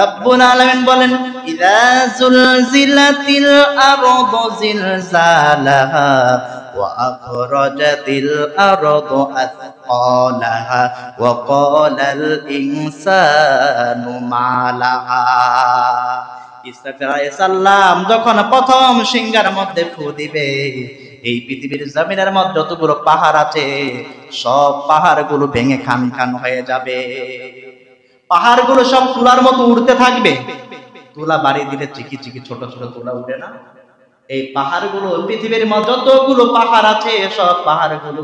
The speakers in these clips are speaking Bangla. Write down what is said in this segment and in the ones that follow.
রব্বুল আলামিন বলেন ইযা যুলজিলাতিল আরদু জিলজালাহা ওয়া আখরাজাতিল আরদু আথকালাহা ওয়া ক্বালাল ইনসানু মা লাহা। ইসরাফিল আলাইহিস সালাম যখন প্রথম সিংহার মধ্যে ফু দিবে, এই পৃথিবীর জমিনের মধ্যে যতগুলো পাহাড় আছে সব পাহাড়গুলো ভেঙে খান খান হয়ে যাবে। পাহাড়গুলো সব তুলার মতো উড়তে থাকবে। তুলা বাড়ি দিলে চিকি চিকি ছোট ছোট তুলা উঠে না? এই পাহাড়গুলো পৃথিবীর মধ্যে যতগুলো পাহাড় আছে সব পাহাড়গুলো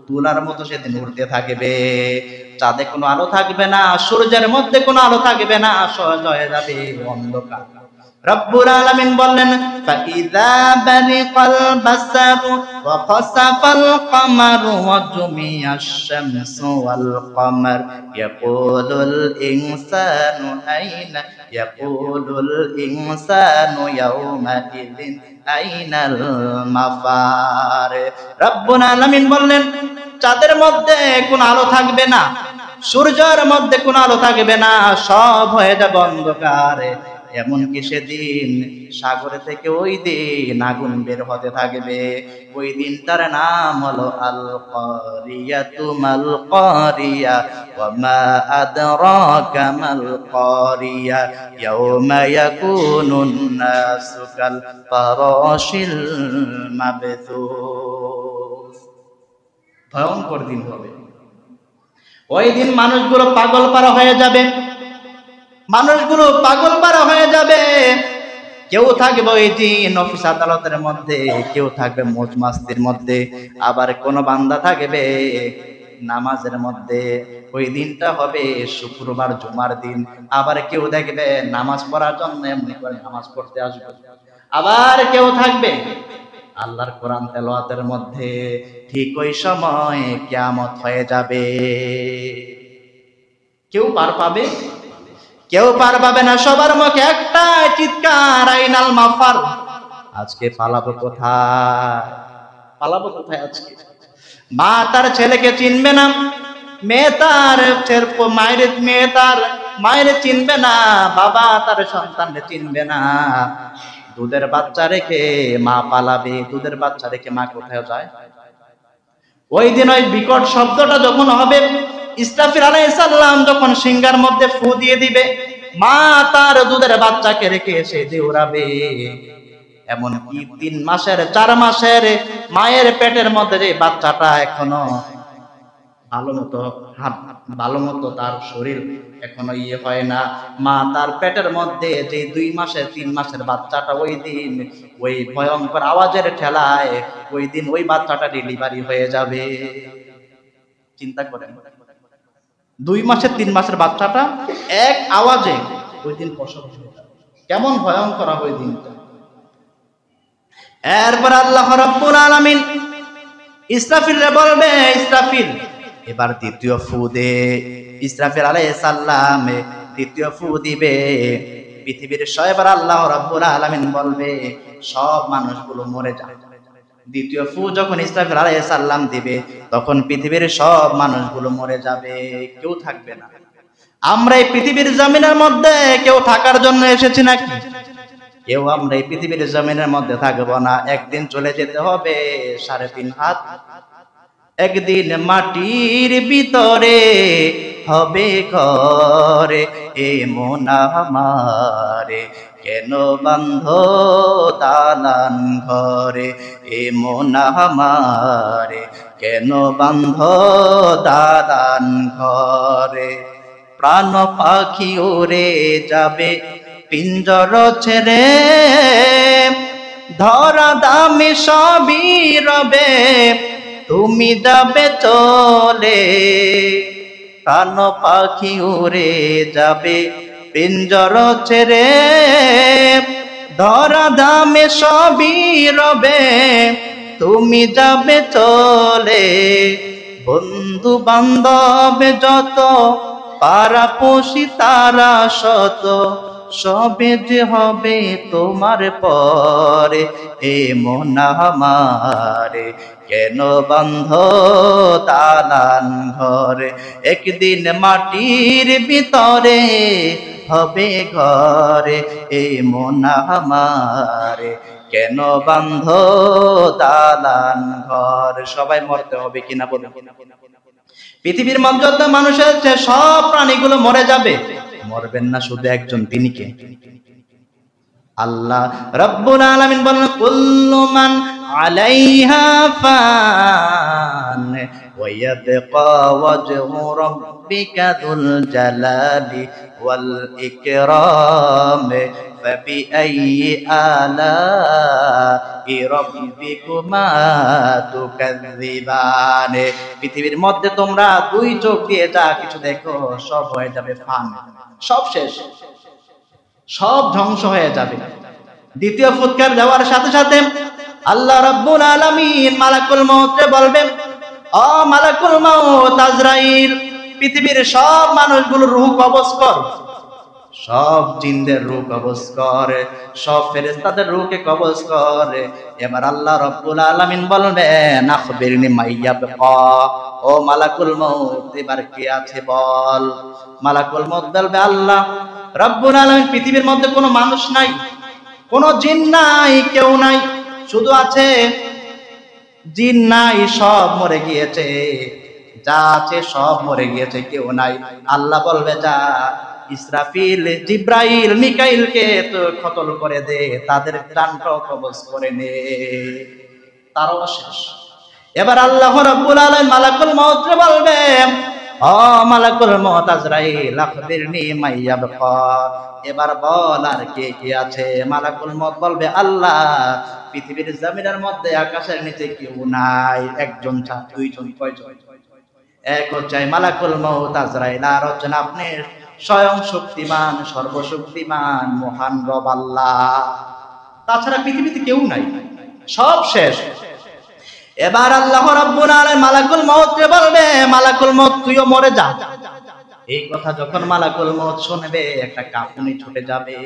তুলার মতো সেদিন উড়তে থাকবে। চাঁদে কোনো আলো থাকবে না, সূর্যের মধ্যে কোনো আলো থাকবে না, সহজ হয়ে যাবে অন্ধকার। রব্বুল আলামিন বললেন ফাইযা বারিকাল বাসারু ওয়া খাসাফাল কামারু ওয়া জুমিয়াশ শামসু ওয়াল কামার ইয়াকুলুল ইনসানু ইয়াওমা ইযিন আইনাল মাফার। রব্বুল আলামিন বললেন চাঁদের মধ্যে কোনো আলো থাকবে না, সূর্যের মধ্যে কোনো আলো থাকবে না, সব হয়ে যাবে অন্ধকার। এমনকি সেদিন সাগরে থেকে ওই দিন আগুন বের হতে থাকবে। ওই দিনটার নাম হলো আল কারিয়াতু মাল কারিয়া ওয়া মা আদরাকা মাল কারিয়া ইয়াউমা ইয়াকুনুন নাসু কাল ফারাশিল মাবথুস। ভয়ঙ্কর দিন হবে। ওই দিন মানুষগুলো পাগল পারা হয়ে যাবে, মানুষগুলো পাগল পারা হয়ে যাবে। কেউ থাকবে ওই দিন অফিস আদালতের মধ্যে, কেউ থাকবে মौज মাস্তির মধ্যে, আবার কোন বান্দা থাকবে নামাজের মধ্যে। ওই দিনটা হবে শুক্রবার জুমার দিন। আবার কেউ দেখবে নামাজ পড়ার জন্য এমনি করে নামাজ পড়তে আসবে। আবার কেউ থাকবে আল্লাহর কোরআন তেলাওয়াতের মধ্যে। ঠিক ওই সময় কিয়ামত হয়ে যাবে। কেউ পার পাবে? কেউ পার পাবে না। সবার মুখে একটাই চিৎকার আইনাল মাফার। আজকে পালাবো কোথায়? পালাবো কোথায় আজকে? মা তার ছেলেকে চিনবে না, মেয়ে তার মায়ের চিনবে না, বাবা তার সন্তানকে চিনবে না। দুধের বাচ্চা রেখে মা পালাবে, দুধের বাচ্চা রেখে মা কোথায় যায়? ওই দিন ওই বিকট শব্দটা যখন হবে, ইসরাফিল আলাইহিস সালাম যখন সিংহার মধ্যে ফু দিয়ে দিবে, মা তার দুধের বাচ্চাকে রেখে এসে দৌড়াবে। এমনকি 3 মাসের 4 মাসের মায়ের পেটের মধ্যে যে বাচ্চাটা এখনো ভালো মতো তার শরীর এখনো হয় না, মা তার পেটের মধ্যে যে 2 মাসের 3 মাসের বাচ্চাটা, ওই দিন ওই ভয়ঙ্কর আওয়াজের ঠেলায় ওই দিন ওই বাচ্চাটা ডেলিভারি হয়ে যাবে। চিন্তা করেন, 2 মাসের 3 মাসের বাচ্চাটা এক আওয়াজে ওই দিন প্রসব হয়ে যাবে। কেমন ভয়ঙ্কর ওই দিনটা। এরপর আল্লাহ রাব্বুল আলামিন ইসরাফিলকে বলবে, ইসরাফিল এবার দ্বিতীয় ফু দে। ইসরাফিল আলাইহিস সালাম দ্বিতীয় ফু দিবে। পৃথিবীর সবার আল্লাহ রাব্বুল আলামিন বলবে সব মানুষগুলো মরে যাবে। দ্বিতীয় ফু যখন ইসরাফিল আলাইহিস সালাম দিবে তখন পৃথিবীর সব মানুষগুলো মরে যাবে, কেউ থাকবে না। আমরা এই পৃথিবীর জমিনের মধ্যে কেউ থাকার জন্য এসেছি নাকি? কেউ আমরা এই পৃথিবীর জমিনের মধ্যে থাকবো না। একদিন চলে যেতে হবে 3.5 হাত। একদিন মাটির ভিতরে হবে ঘরে, এ মন আমারে কেন বান্ধ দালান ঘরে, এ মন আমারে কেন বান্ধ দালান ঘরে। প্রাণ পাখি উড়ে যাবে পিঞ্জর ছেড়ে, ধরা দামি সবই রবে তুমি যাবে চলে। প্রাণ পাখি উড়ে যাবে পিঞ্জর ছেড়ে, ধরা দামে সবই রবে তুমি যাবে চলে। বন্ধু বান্ধব যত পাড়াপড়শি তারা শত, সবে যে হবে তোমার পরে, এ মন আমারে কেন বান্ধ দালান ঘরে। একদিন মাটির ভিতরে হবে ঘরে এই মন আমারে কেন বান্ধ দালান ঘর। সবাই মরতে হবে কিনা বলুন? পৃথিবীর মধ্যে যত মানুষ আছে সব প্রাণীগুলো মরে যাবে, মরবেন না শুধু একজন, তিনি কে? আল্লাহ রাব্বুল আলামিন বলেন কুল্লু মান আলাইহা ফান ওয়া ইয়াবকা ওয়াজহু রাব্বিকা যুল জালালি ওয়াল ইকরাম ফাবিআইয়ি আলাই রাব্বিকুমা তুকাযযিবান। পৃথিবীর মধ্যে তোমরা দুই চোখ দিয়ে যা কিছু দেখো সব হয়ে যাবে ফান, সব শেষ, সব ধ্বংস হয়ে যাবে। দ্বিতীয় ফুৎকার দেওয়ার সাথে সাথে আল্লাহ রাব্বুল আলামিন মালাকুল মউতকে বলবেন, ও মালাকুল মউত আজরাইল, পৃথিবীর সব মানুষগুলোর রূহ কবজ কর, সব জিনদের রূহ কবজ কর, সব ফেরেশতাদের রূহকে কবজ কর। এবার আল্লাহ রাব্বুল আলামিন বলবেন আখবিরনি মাইয়াবকা, ও মালাকুল মউত এবার কে আছে বল। মালাকুল মউত বলবে আল্লাহ রাব্বুল আলামিন পৃথিবীর মধ্যে কোনো মানুষ নাই, কোনো জিন নাই, কেউ নাই, শুধু আছে জিন নাই, সব মরে গিয়েছে, যা আছে সব মরে গিয়েছে, কেউ নাই। আল্লাহ বলবে যা ইসরাফিল জিব্রাইল মিকাইলকে তো কতল করে দে, তাদের প্রাণটাও কবজ করে নে, তারও শেষ। এবার আল্লাহ রাব্বুল আলামিন মালাকুল মউতকে বলবে, ও মালাকুল মউত আজরাইল আখবিরনি মাইয়াবকা, এবার বল আর কে কে আছে। মালাকুল মউত বলবে আল্লাহ পৃথিবীর জমিনের মধ্যে আকাশের নিচে কেউ নাই, একজন ছাড়া, দুইজন, কয়জন? এক হচ্ছে মালাকুল মউত আজরাইল, আর হচ্ছেন আপনি স্বয়ং শক্তিমান সর্বশক্তিমান মহান রব আল্লাহ, তাছাড়া পৃথিবীতে কেউ নাই, সব শেষ। এবার আল্লাহ রাব্বুল আলামিন মালাকুল মউতকে বলবে মালাকুল মউত তুইও মরে যা। এই কথা যখন মালাকুল মউত শুনবে একটা কাঁপুনি ছুটে যাবে,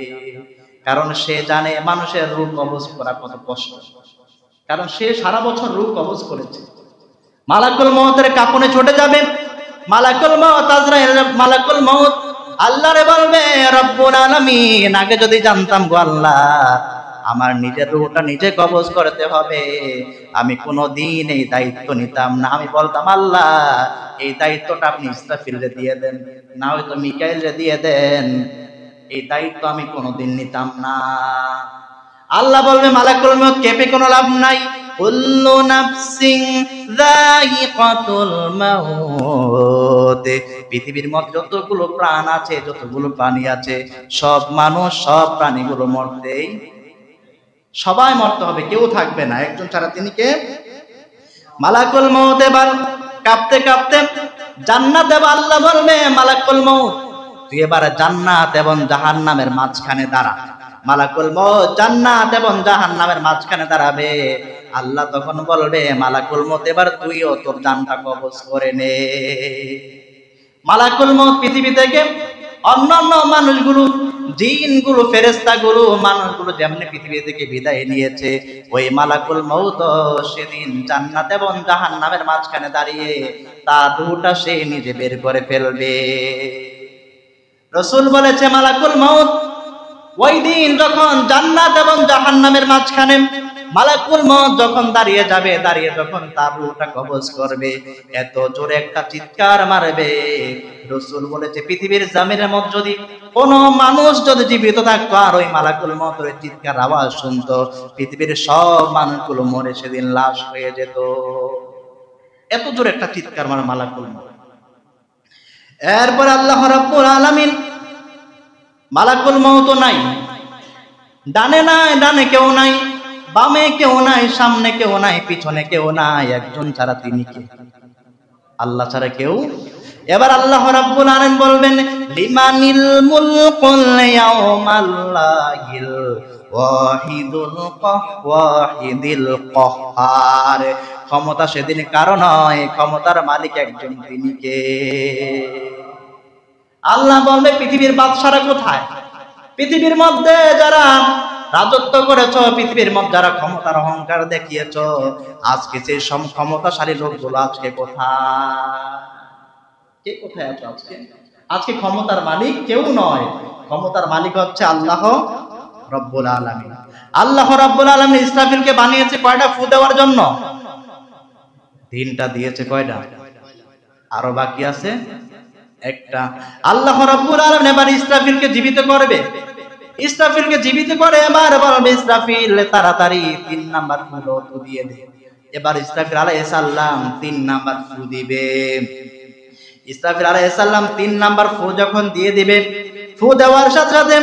কারণ সে জানে মানুষের রূহ কবজ করা কত কষ্ট, কারণ সে সারা বছর রূহ কবজ করেছে। মালাকুল মউতের কাঁপুনি ছুটে যাবে। মালাকুল মউত আজরাইল মালাকুল মউত আল্লাহরে বলবে রব্বুল আলামিন আগে যদি জানতাম গো আল্লাহ আমার নিজের রূহটা নিজে কবজ করতে হবে, আমি কোনোদিন এই দায়িত্ব নিতাম না। আমি বলতাম আল্লাহ এই দায়িত্বটা আপনি ইসরাফিলকে দিয়ে দেন, না হয়তো মিকাইলকে দিয়ে দেন, এই দায়িত্ব আমি কোনোদিন নিতাম না। আল্লাহ বলবে মালাকুল মউত কেঁপে কোনো লাভ নাই, কুল্লু নাফসিন যায়িকাতুল মাউত, পৃথিবীর মধ্যে যতগুলো প্রাণ আছে, যতগুলো প্রাণী আছে, সব মানুষ সব প্রাণীগুলো মরতেই, সবাই মরতে হবে, কেউ থাকবে না, একজন ছাড়া, তিনি কে? মালাকুল মউত এবার কাঁপতে কাঁপতে জান্নাত দেব। আল্লাহ বলবে মালাকুল মউত তুই এবার জান্নাত এবং জাহান্নামের মাঝখানে দাঁড়া। মালাকুল মউত জান্নাত এবং জাহান্নামের মাঝখানে দাঁড়াবে। আল্লাহ তখন বলবে মালাকুল মউত এবার তুইও তোর জানটা কবজ করে নে। মালাকুল মউত পৃথিবী থেকে অন্যান্য মানুষগুলো, জিনগুলো, ফেরেশতাগুলো, মানুষগুলো যেমনি পৃথিবী থেকে বিদায় নিয়েছে, ওই মালাকুল মউত সেদিন জান্নাত এবং জাহান্নামের মাঝখানে দাঁড়িয়ে তার রূহটা সে নিজে বের করে ফেলবে। রাসূল বলেছে মালাকুল মউত ওই দিন যখন জান্নাত এবং জাহান্নামের মাঝখানে মালাকুল মউত যখন দাঁড়িয়ে যাবে, দাঁড়িয়ে যখন তার রূহটা কবজ করবে, এত জোরে একটা চিৎকার মারবে। রাসূল বলেছে পৃথিবীর জমিনের মধ্যে যদি কোনো মানুষ যদি জীবিত থাকতো আর ওই মালাকুল মউতের চিৎকার আওয়াজ শুনতো, পৃথিবীর সব মানুষগুলো মরে সেদিন লাশ হয়ে যেত। এত জোরে একটা চিৎকার মারে মালাকুল মউত। এরপর আল্লাহ রাব্বুল আলামিন মালাকুল মউত নাই, ডানে নাই, ডানে কেউ নাই, বামে কেউ নাই, সামনে কেউ নাই, পিছনে কেউ নাই, একজন ছাড়া, তিনি কে? আল্লাহ ছাড়া কেউ। এবার আল্লাহ রাব্বুল আলামিন বলবেন লিমানিল মুলকুল ইয়াউমাল্লাহিল ওয়াহিদুল ওয়াহিদিল কাহ্হার, ক্ষমতা সেদিন কারো নয়, ক্ষমতার মালিক একজন, তিনি কে? আল্লাহ বলবে পৃথিবীর বাদশারা কোথায়? পৃথিবীর মধ্যে যারা রাজত্ব করেছো, পৃথিবীর মধ্যে যারা ক্ষমতার অহংকার দেখিয়েছো, আজকে সেই ক্ষমতাশালী লোকগুলো আজকে কোথায়? কে কোথায় আছো আজকে? আজকে ক্ষমতার মালিক কেউ নয়, ক্ষমতার মালিক হচ্ছে আল্লাহ রব্বুল আলামিন। আল্লাহ রব্বুল আলামিন ইসরাফিলকে বানিয়েছে কয়টা ফু দেওয়ার জন্য? 3টা দিয়েছে। কয়টা? আরো বাকি আছে একটা। আল্লাহ রব্বুল আলামিন এবার ইসরাফিলকে জীবিত করবে। ইসরাফিলকে জীবিত করে এবার বলবে, ইসরাফিল তাড়াতাড়ি 3 নাম্বার ফু দিয়ে দে। এবার ইসরাফিল আলাইহিস সালাম 3 নাম্বার ফু দিবে। ইসরাফিল আলাইহিস সালাম 3 নাম্বার ফু যখন দিয়ে দিবে, ফু দেওয়ার সাথে সাথে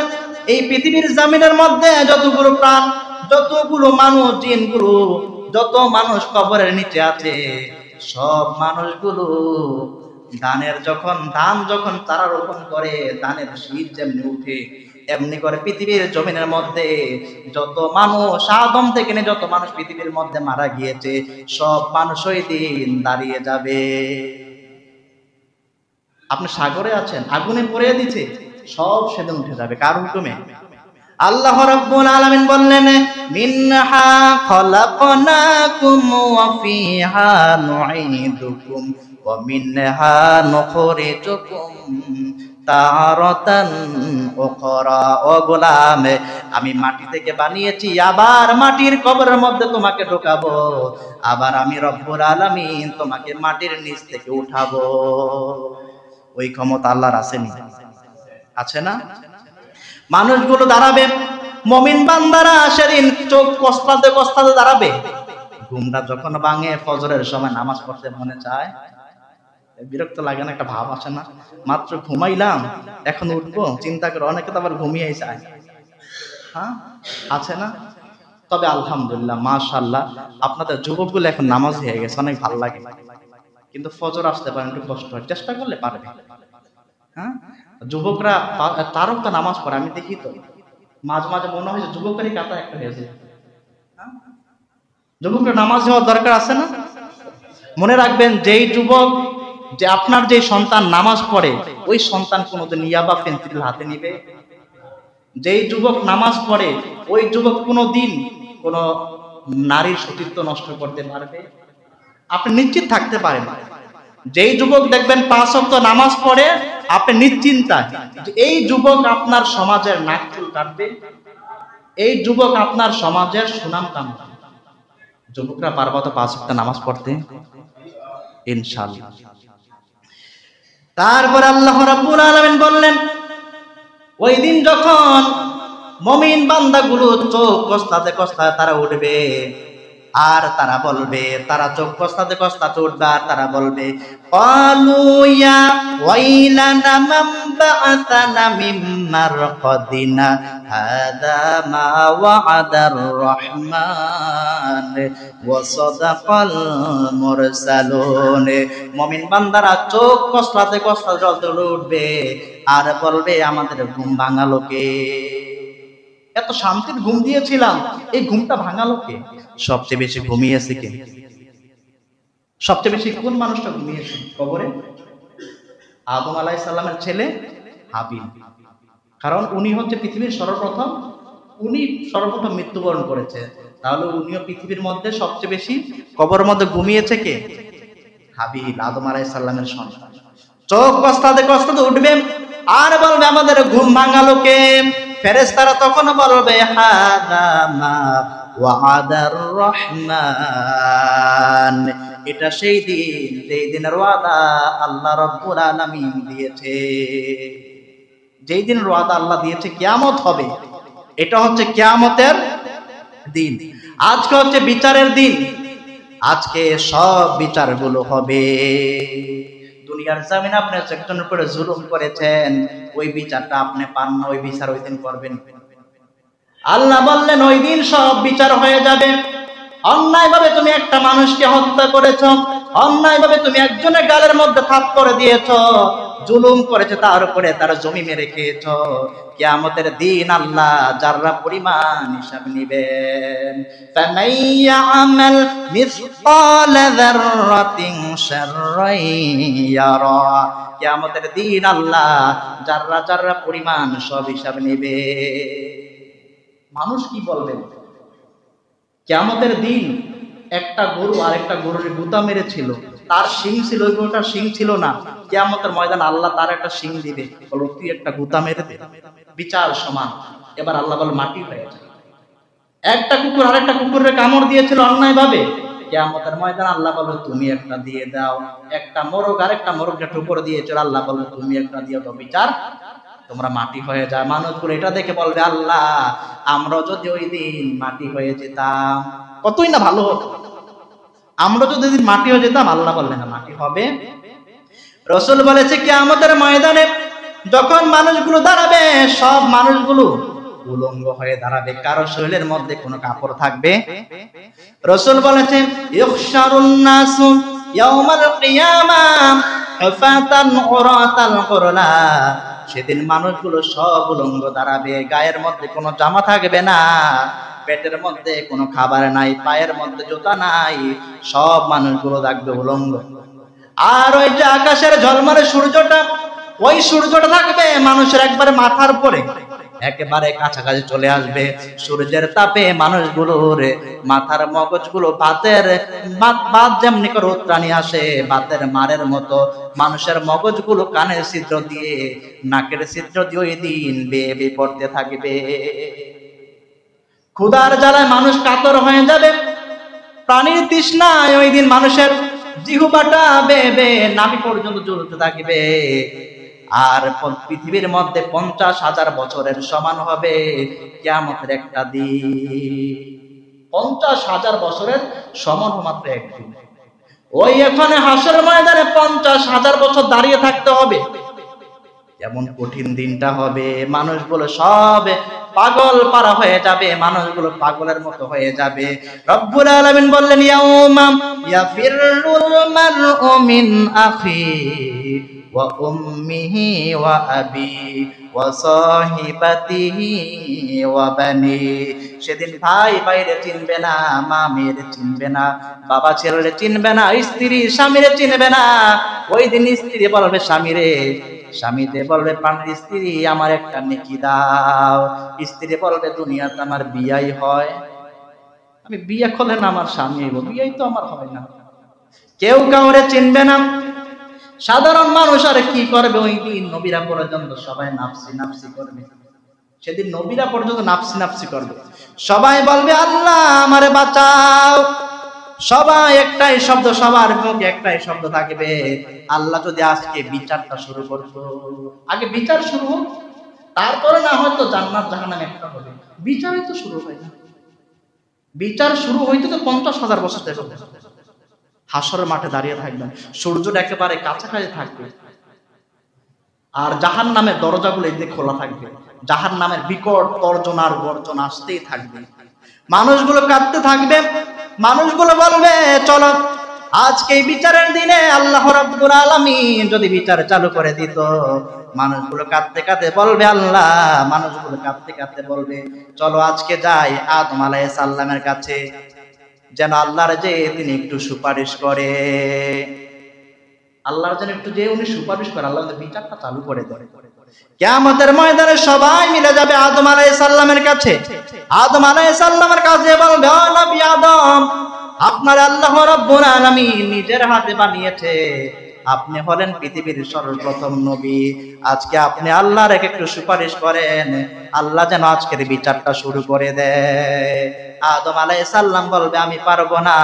এই পৃথিবীর জমিনের মধ্যে যতগুলো প্রাণ, যতগুলো মানুষ, জিনগুলো, যত মানুষ কবরের নিচে আছে, সব মানুষগুলো ধান যখন তারা রোপণ করে, ধানের শীষ যেমনি উঠে, এমনি করে পৃথিবীর জমিনের মধ্যে যত মানুষ, আদম থেকে নিয়ে যত মানুষ পৃথিবীর মধ্যে মারা গিয়েছে, সব মানুষ ওই দিন দাঁড়িয়ে যাবে। আপনি সাগরে আছেন, আগুনে পড়ে দিচ্ছে, সব সেদিন উঠে যাবে। কার হুকুমে? আল্লাহ রাব্বুল আলামিন বললেন, মিনহা খলাকনাকুম ওয়া ফিহা নুঈদুকুম ওয়া মিনহা নুখরিজুকুম তারাতান উখরা। ও গোলাম, আমি মাটি থেকে বানিয়েছি, আবার মাটির কবরের মধ্যে তোমাকে ঢোকাবো, আবার আমি রব্বুল আলামিন তোমাকে মাটির নিচ থেকে উঠাবো। ওই ক্ষমতা আল্লাহর আসেনি? আছে না? মানুষগুলো দাঁড়াবে, মুমিন বান্দারা সেদিন চোখ কষ্টাতে কষ্টাতে দাঁড়াবে। ঘুমটা যখন ভাঙে, ফজরের সময় নামাজ পড়তে মনে চায়, বিরক্ত লাগে না? একটা ভাব আসে না? মাত্র ঘুমাইলাম, এখন উঠবো, চিন্তা করে অনেকে তো আবার ঘুমিয়ে যায়। হ্যাঁ, আছে না? তবে আলহামদুলিল্লাহ, মাশাআল্লাহ, আপনাদের যুবকগুলো এখন নামাজ হয়ে গেছে, অনেক ভালো লাগে। কিন্তু ফজর আসতে পারে একটু কষ্ট হয়, চেষ্টা করলে পারবে। হ্যাঁ, যুবকরা তারও তো নামাজ পড়ে, আমি দেখি তো মাঝে মাঝে মনে হয় যে যুবকেরই কাতা একটা হয়েছে। যুবকরা নামাজ হওয়ার দরকার আছে না? মনে রাখবেন, যেই যুবক, যে আপনার যে সন্তান নামাজ পড়ে, ওই সন্তান কোনোদিন ইয়াবা পেন্সিল হাতে নিবে? যেই যুবক নামাজ পড়ে, ওই যুবক কোনোদিন কোন নারীর সতীত্ব নষ্ট করতে পারবে? আপনি নিশ্চিত থাকতে পারেন। যেই যুবক দেখবেন 5 ওয়াক্ত নামাজ পড়ে, আপনি নিশ্চিন্তায় যে এই যুবক আপনার সমাজের নাক চুল কাটবে, এই যুবক আপনার সমাজের সুনাম কামাবে। যুবকরা পারবা তো 5 ওয়াক্ত নামাজ পড়তে? ইনশাআল্লাহ। তারপর আল্লাহ রাব্বুল আলামিন বললেন, ওই দিন যখন মুমিন বান্দাগুলো চোখ কষ্টাতে কষ্টাতে তারা উঠবে, আর তারা বলবে, তারা চোখ কষ্টাতে কষ্টাতে উঠবে, আর তারা বলবে, ক্বালু ইয়া ওয়াইলানা মান বা'আতানা মিন মারকাদিনা হাদা মা ওয়া'আদার রহমান ওয়া সাদাকাল মুরসালুন। মুমিন বান্দারা চোখ কষ্টাতে কষ্টাতে উঠবে আর বলবে, আমাদের ঘুম ভাঙালো কে? এত শান্তির ঘুম দিয়েছিলাম, এই ঘুমটা ভাঙালো কে? সবচেয়ে বেশি ঘুমিয়েছে কে? সবচেয়ে বেশি কোন মানুষটা ঘুমিয়েছে কবরে? আদম আলাইহিস সালামের ছেলে হাবিল। কারণ উনি হচ্ছে পৃথিবীর সর্বপ্রথম, উনি সর্বপ্রথম মৃত্যুবরণ করেছে। তাহলে উনিও পৃথিবীর মধ্যে সবচেয়ে বেশি কবরের মধ্যে ঘুমিয়েছে কে? হাবিল, আদম আলাইহিস সালামের সন্তান। চোখ কষ্টাতে কষ্টাতে উঠবে আর বলবে, আমাদের ঘুম ভাঙালো কে? ফেরেশতারা তখন বলবে, হাদা মা ওয়া'আদার রহমান। এটা সেই দিন, যেই দিনের ওয়াদা আল্লাহ রাব্বুল আলামিন দিয়েছে। যেই দিনের ওয়াদা আল্লাহ দিয়েছে কিয়ামত হবে, এটা হচ্ছে কিয়ামতের দিন। আজকে হচ্ছে বিচারের দিন, আজকে সব বিচারগুলো হবে। দুনিয়ার জমিনে আপনি একজনের উপরে জুলুম করেছেন, ওই বিচারটা আপনি পান না, ওই বিচার ওই দিন করবেন। আল্লাহ বললেন, ওই দিন সব বিচার হয়ে যাবে। অন্যায়ভাবে তুমি একটা মানুষকে হত্যা করেছো, অন্যায়ভাবে তুমি একজনের গালের মধ্যে থাপ্পড় দিয়েছো, জুলুম করেছে, তার উপরে তার জমি মেরে খেয়েছো। কিয়ামতের দিন আল্লাহ যাররা পরিমাণ হিসাব নেবেন। ফামাইয়ামাল মিসকালা যাররাতিন শাররান ইয়ারা। কিয়ামতের দিন আল্লাহ যাররা যাররা পরিমাণ সব হিসাব নেবে। মানুষ কি বলবে? কিয়ামতের দিন একটা গরু আরেকটা গরুর গুতা মেরেছিল, তার শিং ছিল, ওই গরুটার শিং ছিল না। কিয়ামতের ময়দান আল্লাহ তার একটা শিং দিবে, বলো তুই একটা গুতা মেরে দে, বিচার সমান। এবার আল্লাহ বলে মাটি হয়ে যায়। একটা কুকুর আরেকটা কুকুরের কামড় দিয়েছিল অন্যায় ভাবে, কিয়ামতের ময়দান আল্লাহ বলে তুমি একটা দিয়ে দাও। একটা মোরগ আরেকটা মোরগকে ঠুকর দিয়েছিল, আল্লাহ বলে তুমি একটা দিয়ে দাও, বিচার তোমরা মাটি হয়ে যায়। মানুষগুলো এটা দেখে বলবে আল্লাহ আমরা যদি ওই দিন মাটি হয়ে যেতাম কতই না ভালো হতো, আমরা যদি ওই দিন মাটি হয়ে যেতাম। আল্লাহ বললেন না, মাটি হবে। রাসূল বলেছে কিয়ামতের ময়দানে যখন মানুষগুলো দাঁড়াবে, সব মানুষগুলো উলঙ্গ হয়ে দাঁড়াবে, কারো শরীরের মধ্যে কোনো কাপড় থাকবে। রাসূল বলেছেন ইহশারুন নাসু ইয়াউমাল কিয়ামাহ হুফাতান উরাতাল কুরলা, সেদিন মানুষগুলো সব উলঙ্গ দাঁড়াবে, গায়ের মধ্যে কোনো জামা থাকবে না, পেটের মধ্যে কোনো খাবার নাই, পায়ের মধ্যে জুতা নাই, সব মানুষগুলো থাকবে উলঙ্গ। আর ওই যে আকাশের ঝলমলে সূর্যটা, ওই সূর্যটা থাকবে মানুষের একবারে মাথার উপরে, একেবারে কাছাকাছি চলে আসবে। সূর্যের তাপে মানুষগুলোর মাথার মগজগুলো বাতের বাত যেমনি করে উত্রানি আসে, বাতের মারের মতো মানুষের মগজগুলো কানের ছিদ্র দিয়ে নাকের ছিদ্র দিয়ে ওই দিন বেয়ে বেয়ে পড়তে থাকবে। ক্ষুধার জ্বালায় মানুষ কাতর হয়ে যাবে, প্রাণীর তৃষ্ণায় ওই দিন মানুষের জিহ্বাটা বেয়ে বেয়ে নাভি পর্যন্ত জ্বলতে থাকবে। আর পৃথিবীর মধ্যে 50,000 বছরের সমান হবে কিয়ামতের একটা দিন। 50,000 বছরের সমান মাত্র একদিন। ওই এখানে হাসরের ময়দানে 50,000 বছর দাঁড়িয়ে থাকতে হবে। এমন কঠিন দিনটা হবে, মানুষগুলো সব পাগল পারা হয়ে যাবে, মানুষগুলো পাগলের মতো হয়ে যাবে। রব্বুল আলামিন বললেন ইয়াউমা ইয়াফিরুল মারউ মিন আখি ওয়া উম্মিহি ওয়া আবি ওয়া সাহিবাতিহি ওয়া বানি, সেদিন ভাই ভাইরে চিনবে না, মা মেয়েরে চিনবে না, বাবা ছেলেরে চিনবে না, স্ত্রী স্বামীরে চিনবে না। ওই দিন স্ত্রী বলবে স্বামীরে, স্বামীতে বলবে প্রাণের স্ত্রী আমার একটা নেকি দাও। স্ত্রী বলবে দুনিয়াতে আমার বিয়াই হয়, আমি বিয়ে করলে না আমার স্বামী হইব, বিয়াই তো আমার হয় না। কেউ কাউরে চিনবে না। সাধারণ মানুষ আর কি করবে ওই দিন? নবীরা পর্যন্ত সবাই নাফসি নাফসি করবে। সেদিন নবীরা পর্যন্ত নাফসি নাফসি করবে, সবাই বলবে আল্লাহ আমারে বাঁচাও। সবাই একটাই শব্দ, সবার মুখে একটাই শব্দ থাকবে, আল্লাহ যদি আজকে বিচারটা শুরু করতো। আগে বিচার শুরু হোক, তারপরে না হয়তো জান্নাত জাহান্নাম একটা হবে। বিচারই তো শুরু হয় না। বিচার শুরু হইতে তো 50,000 বছর দেখবে। হাসরের মাঠে দাঁড়িয়ে থাকবেন, সূর্যটা একেবারে কাছাকাছি থাকবে, আর জাহান্নামের দরজাগুলো এদিকে খোলা থাকবে, জাহান্নামের বিকট তর্জন আর গর্জন আসতেই থাকবে। মানুষগুলো কাঁদতে থাকবে, মানুষগুলো বলবে চলো আজকে এই বিচারের দিনে আল্লাহ রাব্বুল আলামিন যদি বিচার চালু করে দিত। মানুষগুলো কাঁদতে কাঁদতে বলবে আল্লাহ, মানুষগুলো কাঁদতে কাঁদতে বলবে চলো আজকে যাই আদম আলাইহিস সালামের কাছে, যেন আল্লাহর যে তিনি একটু সুপারিশ করে, আল্লাহর যেন একটু যে উনি সুপারিশ করে, আল্লাহ বিচারটা চালু করে দেয়। কিয়ামতের ময়দানে সবাই মিলে যাবে আদম আলাইহিস সালামের কাছে। আদম আলাইহিস সালামের কাছে বলবে ও নবী আদম, আপনার আল্লাহ রাব্বুল আলামিন নিজের হাতে বানিয়েছে, আপনি হলেন পৃথিবীর সর্বপ্রথম নবী, আজকে আপনি আল্লাহর একটু সুপারিশ করেন, আল্লাহ যেন আজকের বিচারটা শুরু করে দেয়। আদম আলাইহিস সালাম বলবে আমি পারবো না,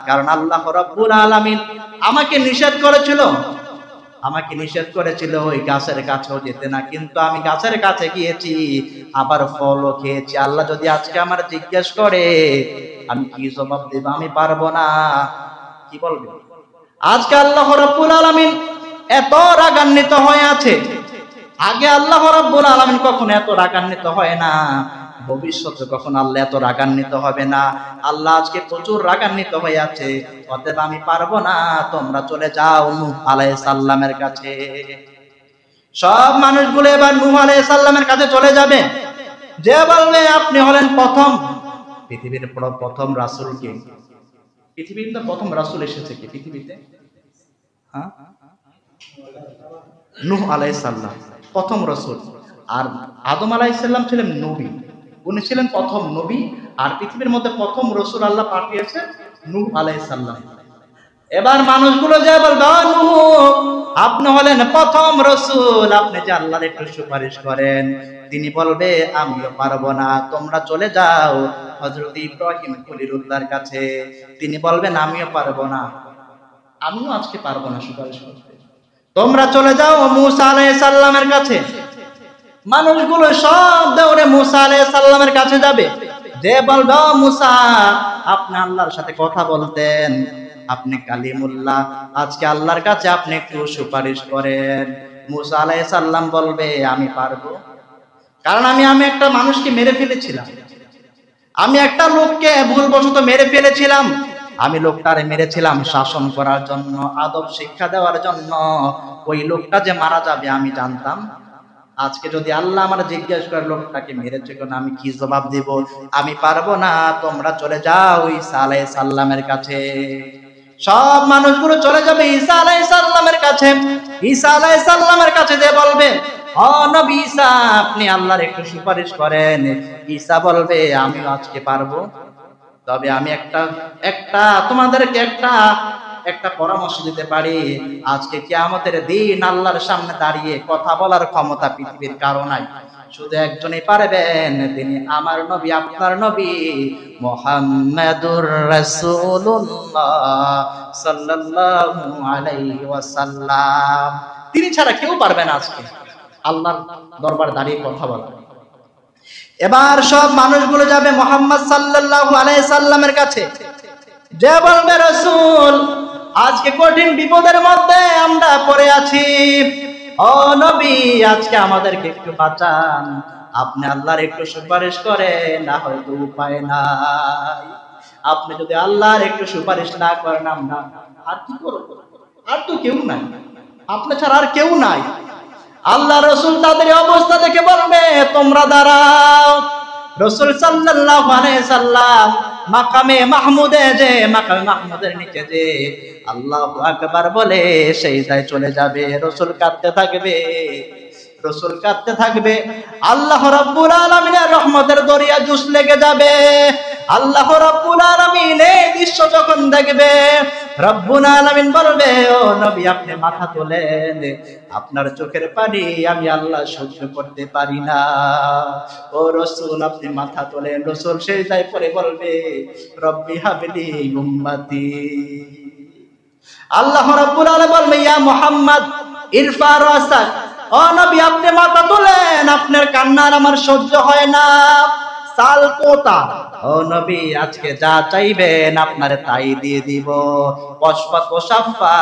কারণ আল্লাহ রাব্বুল আলামিন আমাকে নিষেধ করেছিল, আমাকে নিষেধ করেছিল ওই গাছের কাছেও যেতে না, কিন্তু আমি গাছের কাছে গিয়েছি, আবার ফলও খেয়েছি। আল্লাহ যদি আজকে আমার জিজ্ঞেস করে আমি কি জবাব দেব? আমি পারবো না। কি বলবে? আজকে আল্লাহ রাব্বুল আলামিন এত রাগান্বিত হয়ে আছে, আগে আল্লাহ রাব্বুল আলামিন কখনো এত রাগান্বিত হয় না, ভবিষ্যতে কখন আল্লাহ এত রাগান্বিত হবে না। আল্লাহ আজকে প্রচুর রাগান্বিত হয়ে আছে, অতএব আমি পারবো না, তোমরা চলে যাও নূহ আলাইহিস সালামের কাছে। সব মানুষগুলো এবার নূহ আলাইহিস সালামের কাছে চলে যাবে, যে বলবে আপনি হলেন প্রথম পৃথিবীর প্রথম রাসূল। কে? পৃথিবীতে প্রথম রাসূল এসেছে কি পৃথিবীতে? হ্যাঁ, নূহ আলাইহিস সালাম প্রথম রাসূল, আর আদম আলাইহিস সালাম ছিলেন নবী, উনি ছিলেন প্রথম নবী, আর পৃথিবীর মধ্যে প্রথম রাসূল আল্লাহ পাঠিয়েছে নূহ আলাইহিস সালাম। এবার মানুষগুলো যে বলবে, নূহ আপনি হলেন প্রথম রাসূল, আপনি যে আল্লাহর একটু সুপারিশ করেন। তিনি বলবে আমিও পারবো না, তোমরা চলে যাও হযরত ইব্রাহিম খলিলুল্লাহর কাছে। তিনি বলবেন আমিও পারবো না, আমিও আজকে পারবো না সুপারিশ করতে, তোমরা চলে যাও মূসা আলাইহিস সালামের কাছে। মানুষগুলো সব দৌড়ে মূসা আলাইহিস সালামের কাছে যাবে, যে বলবে মূসা আপনি আল্লাহর সাথে কথা বলতেন, আপনি কালিমুল্লাহ, আজকে আল্লাহর কাছে আপনি একটু সুপারিশ করেন। মূসা আলাইহিস সালাম বলবে আমি পারবো, কারণ আমি একটা মানুষকে মেরে ফেলেছিলাম, আমি একটা লোককে ভুলবশত মেরে ফেলেছিলাম। আমি লোকটারে মেরেছিলাম শাসন করার জন্য, আদব শিক্ষা দেওয়ার জন্য। ওই লোকটা যে মারা যাবে আমি জানতাম। আজকে যদি আল্লাহ আমার জিজ্ঞেস করে লোকটাকে মেরেছে কেন, আমি কি জবাব দিব? আমি পারবো না, তোমরা চলে যাও ঈসা আলাইহিস সালামের কাছে। সব মানুষগুলো চলে যাবে ঈসা আলাইহিস সালামের কাছে। ঈসা আলাইহিস সালামের কাছে যে বলবে ও নবী ঈসা আপনি আল্লাহর একটু সুপারিশ করেন। ঈসা বলবে আমিও আজকে পারবো, তবে আমি একটা তোমাদেরকে একটা পরামর্শ দিতে পারি। আজকে কিয়ামতের দিন আল্লাহর সামনে দাঁড়িয়ে কথা বলার ক্ষমতা পৃথিবীর কারো নাই, শুধু একজনই পারবেন, তিনি আমার নবী, আপনার নবী মুহাম্মাদুর রাসূলুল্লাহ সাল্লাল্লাহু আলাইহি ওয়াসাল্লাম। তিনি ছাড়া কেউ পারবে না আজকে আল্লাহর দরবার দাঁড়িয়ে কথা বলা। এবার সব মানুষগুলো যাবে মুহাম্মদ সাল্লাল্লাহু আলাইহি সাল্লামের কাছে, যে বলবে রাসূল আজকে কঠিন বিপদের মধ্যে আমরা পড়ে আছি, ও নবী আজকে আমাদেরকে একটু বাঁচান, আপনি আল্লাহর একটু সুপারিশ করেন, না হয়তো উপায় নাই। আপনি যদি আল্লাহর একটু সুপারিশ না করেন আমরা আর কি করব? আর তো কেউ নাই, আপনি ছাড়া আর কেউ নাই। আল্লাহ রাসূল তাদের অবস্থা দেখে বলবে তোমরা দাঁড়াও। রাসূল সাল্লাল্লাহু আলাইহি সাল্লাম মাকামে মাহমুদে যে মাকামে মাহমুদের নিচে যে আল্লাহু আকবার বলে সেজদায় চলে যাবে। রাসূল কাঁদতে থাকবে, রাসূল কাঁদতে থাকবে। আল্লাহ রাব্বুল আলামিনের রহমতের দরিয়া জুস লেগে যাবে। আল্লাহ রাব্বুল আলামিন এই দৃশ্য যখন দেখবে, রব্বুল আলামিন বলবে ও নবী আপনি মাথা তোলেন, আপনার চোখের পানি আমি আল্লাহ সহ্য করতে পারি না। ও রাসূল আপনি মাথা তোলেন। রাসূল সেজদায় পড়ে বলবে রব্বি হাবলি উম্মতি। আল্লাহ রাব্বুল আলামিন বলবে ইয়া মুহাম্মদ ইরফা রাসাক, ও নবী আপনি মাথা তোলেন, আপনার কান্নার আমার সহ্য হয় না। সাল কোতা, ও নবী আজকে যা চাইবেন আপনারে তাই দিয়ে দিব। ওয়াশফা কোশাফা,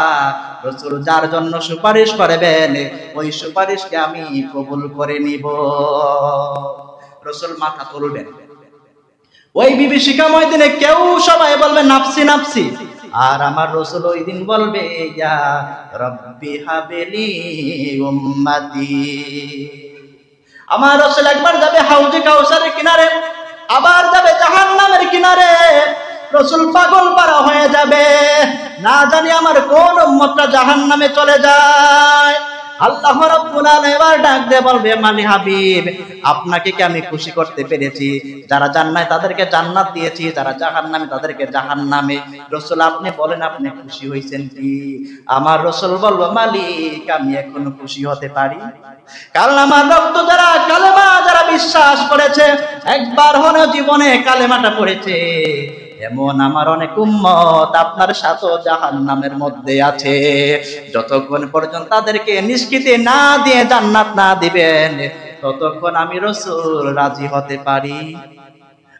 রাসূল যার জন্য সুপারিশ করবেন ওই সুপারিশকে আমি কবুল করে নিব। রাসূল মাথা তুলবেন। ওই বিভীষিকাময় দিনে কেউ সবাই বলবে নাফসি নাফসি, আর আমার রাসূল ওই দিন বলবে ইয়া রব্বি হাবলি উম্মতি। আমার রাসূল একবার যাবে হাউজে কাউসারের কিনারে, আবার যাবে জাহান্নামের কিনারে। রাসূল পাগল পারা হয়ে যাবে, না জানি আমার কোন উম্মতটা জাহান্নামে চলে যায়। আল্লাহ রাব্বুল আলামিন এবার ডাক দিয়ে বলবে মানি হাবিব আপনাকে কি আমি খুশি করতে পেরেছি? যারা জান্নাতে তাদেরকে জান্নাত দিয়েছি, যারা জাহান্নামে তাদেরকে জাহান্নামে। রাসূল আপনি বলেন আপনি খুশি হইছেন কি? আমার রাসূল বলল মালিক আমি এখনো খুশি হতে পারি, কারণ আমার রক্ত যারা কালেমা যারা বিশ্বাস করেছে, একবার হলেও জীবনে কালেমাটা পড়েছে, এমন আমার অনেক উম্মত আপনার সাথে জাহান্নামের মধ্যে আছে। যতক্ষণ পর্যন্ত তাদেরকে নিষ্কৃতি না দিয়ে জান্নাত না দিবেন ততক্ষণ আমি রাসূল রাজি হতে পারি।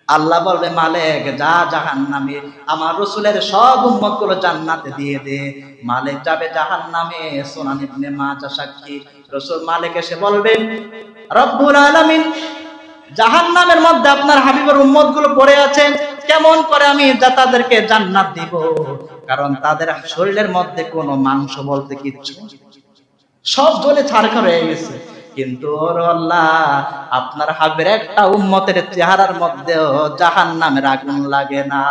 আল্লাহ বলবে মালিক যা জাহান্নামে, আমার রাসূলের সব উম্মতগুলো জান্নাতে দিয়ে দে। মালিক যাবে জাহান্নামে, সুনান ইবনে মাজাহ সাক্ষী। রাসূল মালিক এসে বলবে রব্বুল আলামিন জাহান্নামের মধ্যে আপনার হাবিবের উম্মতগুলো পড়ে আছে, কেমন করে আমি তাদেরকে জান্নাত দিব? কারণ তাদের শরীরের মধ্যে কোনো মাংস বলতে কিচ্ছু, সব জ্বলে ছারখার হয়ে গেছে। কিন্তু আল্লাহ আপনার হাবিবের একটা উম্মতের চেহারার মধ্যেও জাহান্নামের আগুন লাগে না।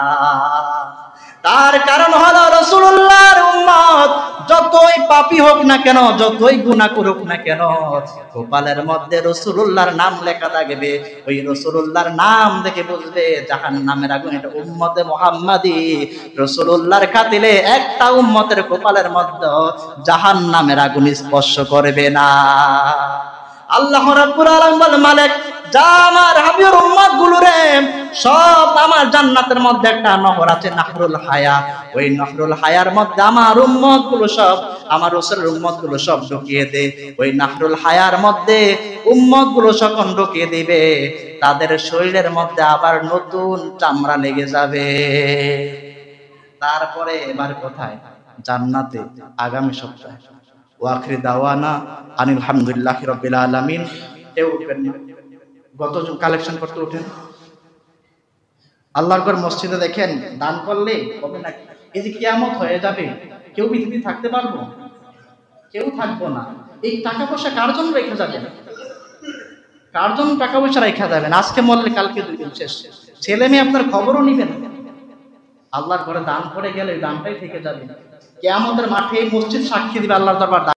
তার কারণ হলো রাসূলুল্লাহর উম্মত যতই পাপী হোক না কেন, যতই গুনাহ করুক না কেন, কপালের মধ্যে রাসূলুল্লাহর নাম লেখা থাকবে। ওই রাসূলুল্লাহর নাম দেখে বুঝবে জাহান্নামের আগুন, এটা উম্মতে মুহাম্মাদি। রাসূলুল্লাহর খাতিরে একটা উম্মতের কপালের মধ্যে জাহান্নামের আগুন স্পর্শ করবে না। আল্লাহ রাব্বুল আলামিন বলেন, মালিক যা আমার হাবিবের উম্মত গুলো রে, সব আমার জান্নাতের মধ্যে একটা নহর আছে, নাহরুল হায়া। ওই নাহরুল হায়ার মধ্যে আমার উম্মত গুলো সব, আমার রাসূলের উম্মত গুলো সব ঢুকিয়ে দে। ওই নাহরুল হায়ার মধ্যে উম্মত গুলো যখন ঢুকিয়ে দিবে, তাদের শরীরের মধ্যে আবার নতুন চামড়া লেগে যাবে। তারপরে এবার কোথায়? জান্নাতে, আগামী সপ্তাহে। ওয়াখির দাওয়ানা আনিল হামদুলিল্লাহি রাব্বিল আলামিন। কেউ উঠবেন না, গত কালেকশন করতে উঠেন। আল্লাহর ঘর মসজিদে দেখেন দান করলে হবে না। এই যে কিয়ামত হয়ে যাবে, কেউ পৃথিবী থাকতে পারবো? কেউ থাকবো না। এই টাকা পয়সা কার জন্য রেখে যাবেন? কার জন্য টাকা পয়সা রেখে যাবেন? আজকে মরলে কালকে 2 দিন শেষ। ছেলে মেয়ে আপনার খবরও নিবেন। আল্লাহর ঘরে দান করে গেলে দানটাই থেকে যাবে। কিয়ামতের মাঠে মসজিদ সাক্ষী দিবে আল্লাহর দরবার।